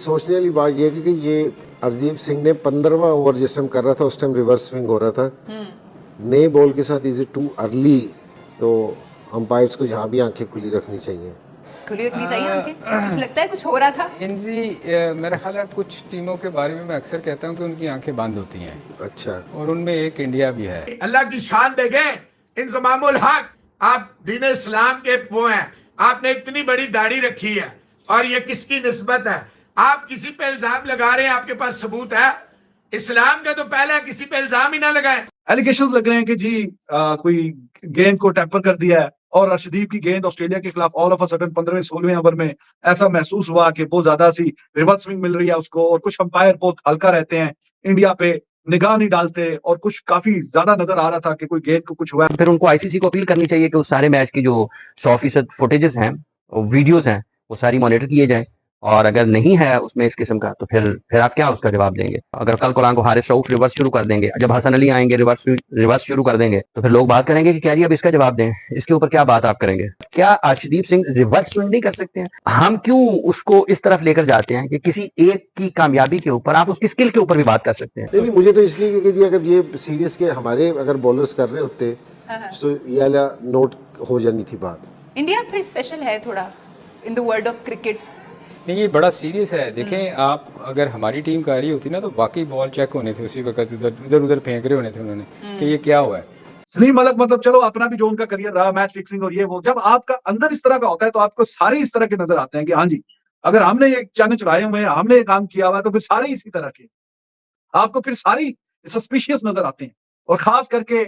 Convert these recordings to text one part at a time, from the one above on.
सोचने वाली बात यह है कि ये अर्शदीप सिंह ने 15वां ओवर जिस टाइम कर रहा था उस टाइम रिवर्स स्विंग हो रहा था। नए बॉल के साथ इज इट टू अर्ली, तो अंपायर्स को यहाँ भी आंखें खुली रखनी चाहिए। खुली रखनी चाहिए आंखें। कुछ लगता है कुछ हो रहा था जी मेरा ख्याल है कुछ टीमों के बारे में मैं अक्सर कहता हूँ कि उनकी आंखें बंद होती हैं। अच्छा, और उनमें एक इंडिया भी है। अल्लाह की शान देखे इंजमामुल हक, आप दीन इस्लाम के वो हैं, आपने इतनी बड़ी दाढ़ी रखी है और ये किसकी निस्बत है? आप किसी पे इल्जाम लगा रहे हैं, आपके पास सबूत है? इस्लाम का तो पहले किसी पे इल्जाम ही ना लगाए। एलिगेशंस लग रहे हैं कि जी कोई गेंद को टेम्पर कर दिया है और अर्शदीप की गेंद ऑस्ट्रेलिया के खिलाफ ऑल ऑफ अ सडन 15वें 16वें ओवर में ऐसा महसूस हुआ कि बहुत ज्यादा सी रिवर्स स्विंग मिल रही है उसको, और कुछ अंपायर बहुत हल्का रहते हैं, इंडिया पे निगाह नहीं डालते, और कुछ काफी ज्यादा नजर आ रहा था कि कोई गेंद को कुछ हुआ। फिर उनको आईसीसी को अपील करनी चाहिए कि उस सारे मैच की जो 100% फुटेजेस हैं, वीडियोस हैं, वो सारी मॉनिटर किए जाए, और अगर नहीं है उसमें इस किस्म का तो फिर आप क्या उसका जवाब देंगे? अगर कल को हारिस रऊफ रिवर्स शुरू कर देंगे, जब हसन अली आएंगे रिवर्स शुरू कर देंगे, तो फिर लोग बात करेंगे कि क्या जी अब इसका जवाब दें, इसके ऊपर क्या बात आप करेंगे? क्या अर्शदीप सिंह रिवर्स स्विंग नहीं कर सकते हैं? हम क्यों उसको इस तरफ लेकर जाते हैं कि किसी एक की कामयाबी के ऊपर आप उसकी स्किल के ऊपर भी बात कर सकते हैं? नहीं, मुझे तो इसलिए क्योंकि अगर ये सीरियस के हमारे अगर बॉलर्स कर रहे होते तो ये वाला नोट हो जानी थी बात। इंडिया फिर स्पेशल है थोड़ा in the world of cricket. नहीं, ये बड़ा सीरियस है। देखें आप, अगर हमारी टीम का रही होती ना तो वाकई बॉल चेक होने थे उसी वक्त, इधर उधर फेंक रहे होने थे उन्होंने कि ये क्या हुआ है। सलीम मलिक मतलब चलो अपना भी जो उनका करियर रहा मैच फिक्सिंग और ये वो, जब आपका अंदर इस तरह का होता है तो आपको सारे इस तरह के नजर आते हैं कि हाँ जी अगर हमने ये चैनल चलाए हुए हैं, हमने ये काम किया हुआ है, तो फिर सारे इसी तरह के आपको फिर सारी सस्पिशियस नजर आते हैं, और खास करके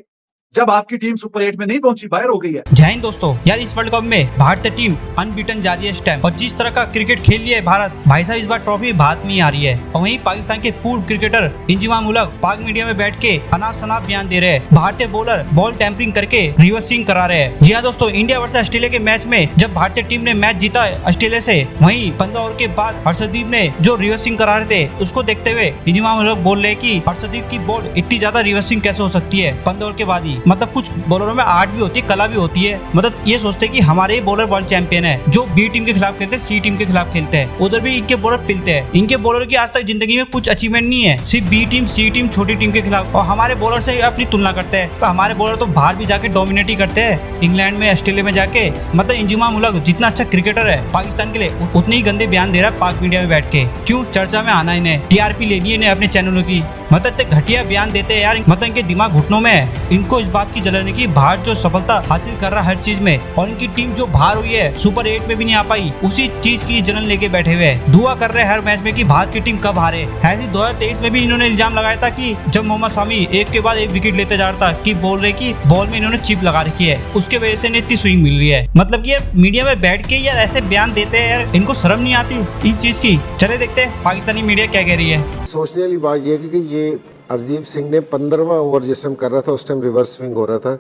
जब आपकी टीम सुपर 8 में नहीं पहुंची, बाहर हो गई है। जय हिंद दोस्तों, यार इस वर्ल्ड कप में भारतीय टीम अनबीटन जा रही है इस टाइम, और जिस तरह का क्रिकेट खेल लिया है भारत, भाई साहब इस बार ट्रॉफी भारत में ही आ रही है। और वहीं पाकिस्तान के पूर्व क्रिकेटर इंजमाम उल हक पाक मीडिया में बैठ के अनाप शनाप बयान दे रहे हैं, भारतीय बॉलर बॉल टैंपरिंग करके रिवर्सिंग करा रहे हैं। जी हाँ दोस्तों, इंडिया वर्सेस ऑस्ट्रेलिया के मैच में जब भारतीय टीम ने मैच जीता ऑस्ट्रेलिया से, वहीं 15 ओवर के बाद हर्षदीप ने जो रिवर्सिंग करा रहे थे उसको देखते हुए इंजमाम उल हक बोल रहे कि हर्षदीप की बॉल इतनी ज्यादा रिवर्सिंग कैसे हो सकती है 15 ओवर के बाद ही। मतलब कुछ बॉलरों में आर्ट भी होती है, कला भी होती है। मतलब ये सोचते हैं कि हमारे ही बॉलर वर्ल्ड चैंपियन है, जो बी टीम के खिलाफ खेलते हैं, सी टीम के खिलाफ खेलते हैं, उधर भी इनके बॉलर पिलते हैं। इनके बॉलर की आज तक जिंदगी में कुछ अचीवमेंट नहीं है, सिर्फ बी टीम, सी टीम, छोटी टीम के खिलाफ, और हमारे बॉलर से अपनी तुलना करते हैं। तो हमारे बॉलर तो बाहर भी जाके डोमिनेट ही करते हैं, इंग्लैंड में, ऑस्ट्रेलिया में जाके। मतलब इंजमाम उल हक जितना अच्छा क्रिकेटर है पाकिस्तान के लिए, उतने ही गंदे बयान दे रहा है पाक मीडिया में बैठ के। क्यों चर्चा में आना, इन्हें टीआरपी लेनी है इन्हें अपने चैनलों की। मतलब घटिया बयान देते हैं यार, मतलब इनके दिमाग घुटनों में है। इनको इस बात की जलन है कि भारत जो सफलता हासिल कर रहा है हर चीज में, और इनकी टीम जो बाहर हुई है सुपर 8 में भी नहीं आ पाई, उसी चीज की जलन लेके बैठे हुए हैं। दुआ कर रहे हैं हर मैच में कि भारत की टीम कब हारे। ऐसे 2023 में भी इन्होंने इल्जाम लगाया था कि जब मोहम्मद शामी एक के बाद एक विकेट लेते जा रहा था, कि बोल रहे कि बॉल में इन्होंने चिप लगा रखी है, उसके वजह से इतनी स्विंग मिल रही है। मतलब ये मीडिया में बैठ के यार ऐसे बयान देते हैं यार, इनको शर्म नहीं आती इन चीज की। चले देखते हैं पाकिस्तानी मीडिया क्या कह रही है। सोचने वाली बात यह है कि ये अर्शदीप सिंह ने 15वां ओवर जिस टाइम कर रहा था उस टाइम रिवर्स स्विंग हो रहा था।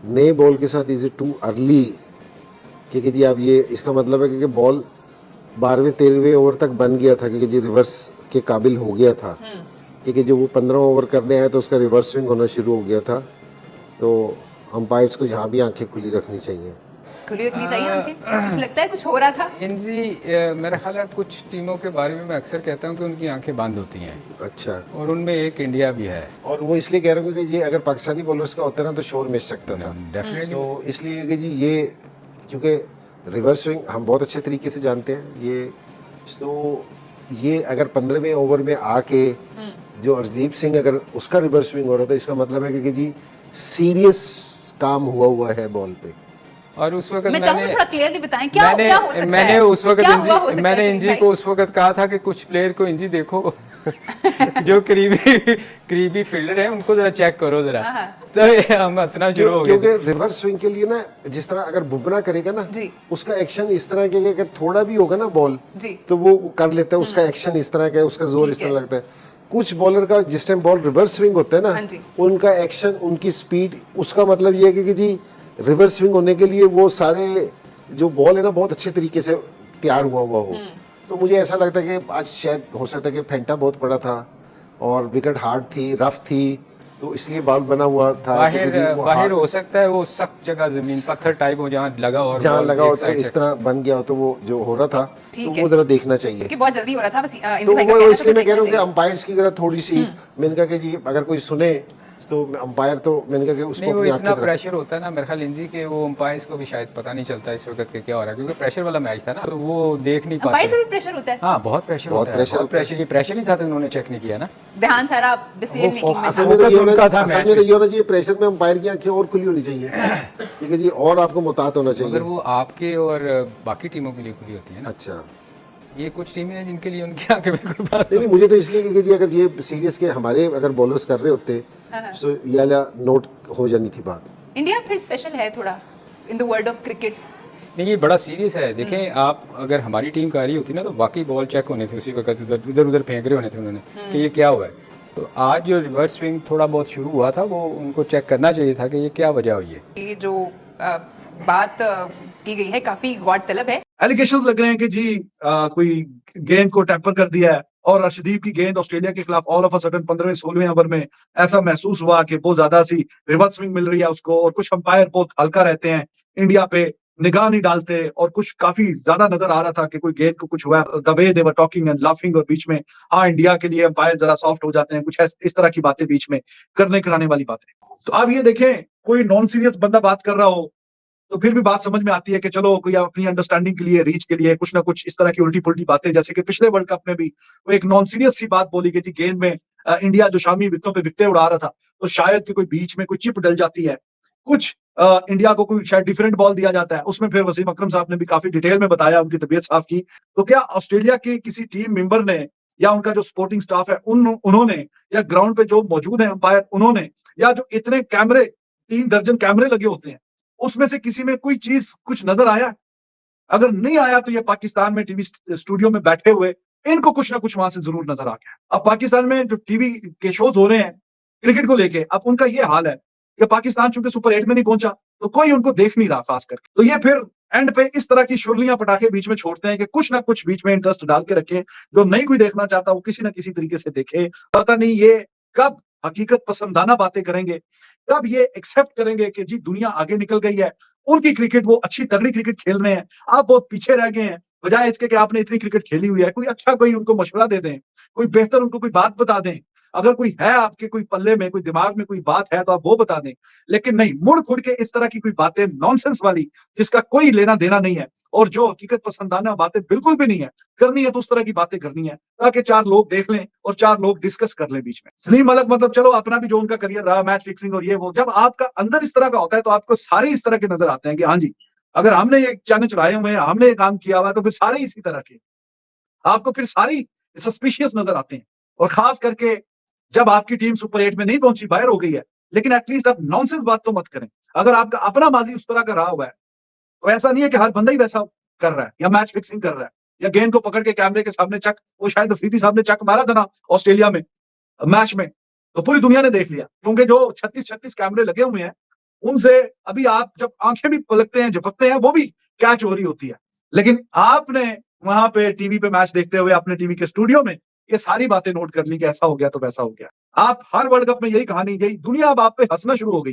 नए बॉल के साथ इज इट टू अर्ली, क्योंकि जी आप ये इसका मतलब है कि बॉल 12वें 13वें ओवर तक बन गया था, क्योंकि जी रिवर्स के काबिल हो गया था, क्योंकि जो वो 15वां ओवर करने आया तो उसका रिवर्स स्विंग होना शुरू हो गया था। तो अंपायर्स को यहाँ भी आंखें खुली रखनी चाहिए। खुली रखनी चाहिए आंखें। कुछ लगता है कुछ हो रहा था जी मेरा ख्याल है कुछ टीमों के बारे में मैं अक्सर कहता हूँ कि उनकी आंखें बंद होती हैं। अच्छा, और उनमें एक इंडिया भी है। और वो इसलिए कह रहा हूँ कि ये अगर पाकिस्तानी बॉलर्स का होता ना तो शोर मिस सकता था डेफिनेटली। तो इसलिए कि जी ये क्योंकि रिवर्स स्विंग हम बहुत अच्छे तरीके से जानते हैं ये, तो ये अगर 15वें ओवर में आके जो अर्शदीप सिंह अगर उसका रिवर्स स्विंग हो रहा था, इसका मतलब है कि जी सीरियस काम हुआ है बॉल पे। और उस वक्त मैं चाहूंगा थोड़ा क्लियरली बताएं क्या क्या हो सकता है। मैंने उस वक्त मैंने इंजी भाई? को उस वक्त कहा था कि कुछ प्लेयर को इंजी देखो जो करीबी फील्डर है उनको जरा चेक करो जरा, तो हम हंसना शुरू हो गए। क्योंकि रिवर्स स्विंग के लिए ना जिस तरह अगर बुमराह करेगा ना उसका एक्शन इस तरह के अगर थोड़ा भी होगा ना बॉल तो वो कर लेता है, उसका एक्शन इस तरह का है, उसका जोर इस तरह लगता है। कुछ बॉलर का जिस टाइम बॉल रिवर्स स्विंग होता है ना उनका एक्शन, उनकी स्पीड, उसका मतलब ये है कि जी रिवर्स स्विंग होने के लिए वो सारे जो बॉल है ना बहुत अच्छे तरीके से तैयार हुआ हो। तो मुझे ऐसा लगता है कि आज शायद हो सकता है कि फेंटा बहुत पड़ा था और विकेट हार्ड थी, रफ थी, तो इसलिए बॉल बना हुआ था बाहर क्योंकि वो बाहर हो सकता है, वो सख्त जगह जमीन पत्थर टाइप हो जहाँ लगा और जहाँ बॉल लगा एक होता है साइड इस से- तरह बन गया हो तो वो जो हो रहा था ठीक तो है। वो जरा देखना चाहिए। क्योंकि बहुत जल्दी हो रहा था बस इंजी तो भाई का वो कहना था इसलिए कि मैं कह रहा हूँ कि देखना चाहिए। अंपायर्स की जरा थोड़ी सी मैंने कहा कि जी अगर कोई सुने तो अंपायर तो मैंने कहा कि उसको नहीं, वो अपनी इतना आंखें प्रेशर होता है ना मेरे ख्याल इंजी के, वो अंपायर्स को भी शायद पता नहीं चलता इस वक्त के क्या हो रहा है, क्योंकि प्रेशर वाला मैच था ना, तो वो देख नहीं अंपायर से पाते। भी प्रेशर होता है, हाँ, बहुत प्रेशर बहुत होता है, प्रेशर बहुत होता है। प्रेशर, ये प्रेशर नहीं था तो उन्होंने चेक नहीं किया ना। ध्यान सारा डिसीजन वो मेकिंग में असल था। में तो फोकस ये उनका था असल मैच में तो में। ये होना चाहिए, प्रेशर में अंपायर की आंखें और खुली होनी चाहिए ठीक है जी, और आपको मुतात होना अगर चाहिए। वो आपके और बाकी टीमों के लिए खुली होती है ना, अच्छा ये कुछ टीमें हैं जिनके लिए उनकी आंखें बिल्कुल बंद नहीं मुझे तो इसलिए क्योंकि जी अगर ये सीरियस के हमारे अगर बॉलर्स कर रहे होते तो ये वाला नोट हो जानी थी बात। इंडिया फिर स्पेशल है थोड़ा in the world of cricket. नहीं, ये बड़ा सीरियस है। देखें आप, अगर हमारी टीम का आ रही होती ना तो वाकई बॉल चेक होने थे उसी वक्त, इधर उधर फेंक रहे होने थे उन्होंने कि ये क्या हुआ है। तो आज जो रिवर्स स्विंग थोड़ा बहुत शुरू हुआ था वो उनको चेक करना चाहिए था कि ये क्या वजह हुई है। ये जो बात की गई है काफी गौरतलब है। एलिगेशंस लग रहे हैं कि जी कोई गेंद को टेम्पर कर दिया है और अर्शदीप की गेंद ऑस्ट्रेलिया के खिलाफ ऑल ऑफ अ सडन 15वें 16वें ओवर में ऐसा महसूस हुआ कि बहुत ज्यादा सी रिवर्स स्विंग मिल रही है उसको, और कुछ अंपायर बहुत हल्का रहते हैं, इंडिया पे निगाह नहीं डालते, और कुछ काफी ज्यादा नजर आ रहा था कि कोई गेंद को कुछ हुआ, the way they were talking and laughing, और बीच में हाँ इंडिया के लिए अंपायर जरा सॉफ्ट हो जाते हैं, कुछ इस तरह की बातें बीच में करने कराने वाली बातें। तो अब ये देखें, कोई नॉन सीरियस बंदा बात कर रहा हो तो फिर भी बात समझ में आती है कि चलो कोई अपनी अंडरस्टैंडिंग के लिए, रीच के लिए कुछ ना कुछ इस तरह की उल्टी पुल्टी बातें, जैसे कि पिछले वर्ल्ड कप में भी वो एक नॉन सीरियस सी बात बोली गई थी, गेंद में इंडिया जो शामी विकेटों पे विकेटें उड़ा रहा था तो शायद कि कोई बीच में कोई चिप डल जाती है, कुछ इंडिया को कोई शायद डिफरेंट बॉल दिया जाता है। उसमें फिर वसीम अकरम साहब ने भी काफी डिटेल में बताया, उनकी तबीयत साफ की। तो क्या ऑस्ट्रेलिया के किसी टीम मेंबर ने या उनका जो सपोर्टिंग स्टाफ है उन्होंने, या ग्राउंड पे जो मौजूद है अंपायर उन्होंने, या जो इतने कैमरे 3 दर्जन कैमरे लगे होते हैं उसमें से किसी में कोई चीज कुछ नजर आया? अगर नहीं आया तो ये पाकिस्तान में टीवी स्टूडियो में बैठे हुए इनको कुछ ना कुछ वहां से जरूर नजर आ गया। अब पाकिस्तान में जो टीवी के शोज हो रहे हैं क्रिकेट को लेके, अब उनका ये हाल है कि पाकिस्तान चूंकि सुपर 8 में नहीं पहुंचा तो कोई उनको देख नहीं रहा खास करके, तो ये फिर एंड पे इस तरह की शुरलियां पटाखे बीच में छोड़ते हैं कि कुछ ना कुछ बीच में इंटरेस्ट डाल के रखे, जो नहीं कोई देखना चाहता वो किसी ना किसी तरीके से देखे। पता नहीं ये कब हकीकत पसंदाना बातें करेंगे, कब ये एक्सेप्ट करेंगे कि जी दुनिया आगे निकल गई है, उनकी क्रिकेट, वो अच्छी तगड़ी क्रिकेट खेल रहे हैं, आप बहुत पीछे रह गए हैं, बजाय इसके कि आपने इतनी क्रिकेट खेली हुई है, कोई अच्छा कोई उनको मशवरा दे दें, कोई बेहतर उनको कोई बात बता दें। अगर कोई है आपके कोई पल्ले में, कोई दिमाग में कोई बात है तो आप वो बता दें, लेकिन नहीं, मुड़ खुड़ के इस तरह की कोई बातें नॉनसेंस वाली जिसका कोई लेना देना नहीं है और जो हकीकत पसंदाना बातें बिल्कुल भी नहीं है, करनी है तो उस तरह की बातें करनी है ताकि 4 लोग देख लें और 4 लोग डिस्कस कर लें बीच में। सलीम मलिक मतलब चलो अपना भी जो उनका करियर रहा, मैच फिक्सिंग और ये वो, जब आपका अंदर इस तरह का होता है तो आपको सारे इस तरह के नजर आते हैं कि हाँ जी अगर हमने ये चैनल चलाए हुए हैं, हमने ये काम किया हुआ है तो फिर सारे इसी तरह के आपको फिर सारी सस्पिशियस नजर आते हैं। और खास करके जब आपकी टीम सुपर 8 में नहीं पहुंची, बाहर हो गई है, लेकिन एटलीस्ट आप नॉनसेंस बात तो मत करें। अगर आपका अपना माजी उस तरह का रहा हुआ है तो ऐसा नहीं है कि हर बंदा ही वैसा कर रहा है या मैच फिक्सिंग कर रहा है या गेंद को पकड़ के कैमरे के सामने चक, वो शायद अफरीदी साहब ने चक मारा था ना ऑस्ट्रेलिया में मैच में, तो पूरी दुनिया ने देख लिया, क्योंकि जो 36 कैमरे लगे हुए हैं उनसे अभी आप जब आंखें भी पलकते हैं, झपकते हैं, वो भी कैच हो रही होती है। लेकिन आपने वहां पे टीवी पे मैच देखते हुए अपने टीवी के स्टूडियो में ये सारी बातें नोट कर ली कि ऐसा हो गया तो वैसा हो गया। आप हर वर्ल्ड कप में यही कहानी, यही दुनिया अब आप पे हंसना शुरू हो गई है।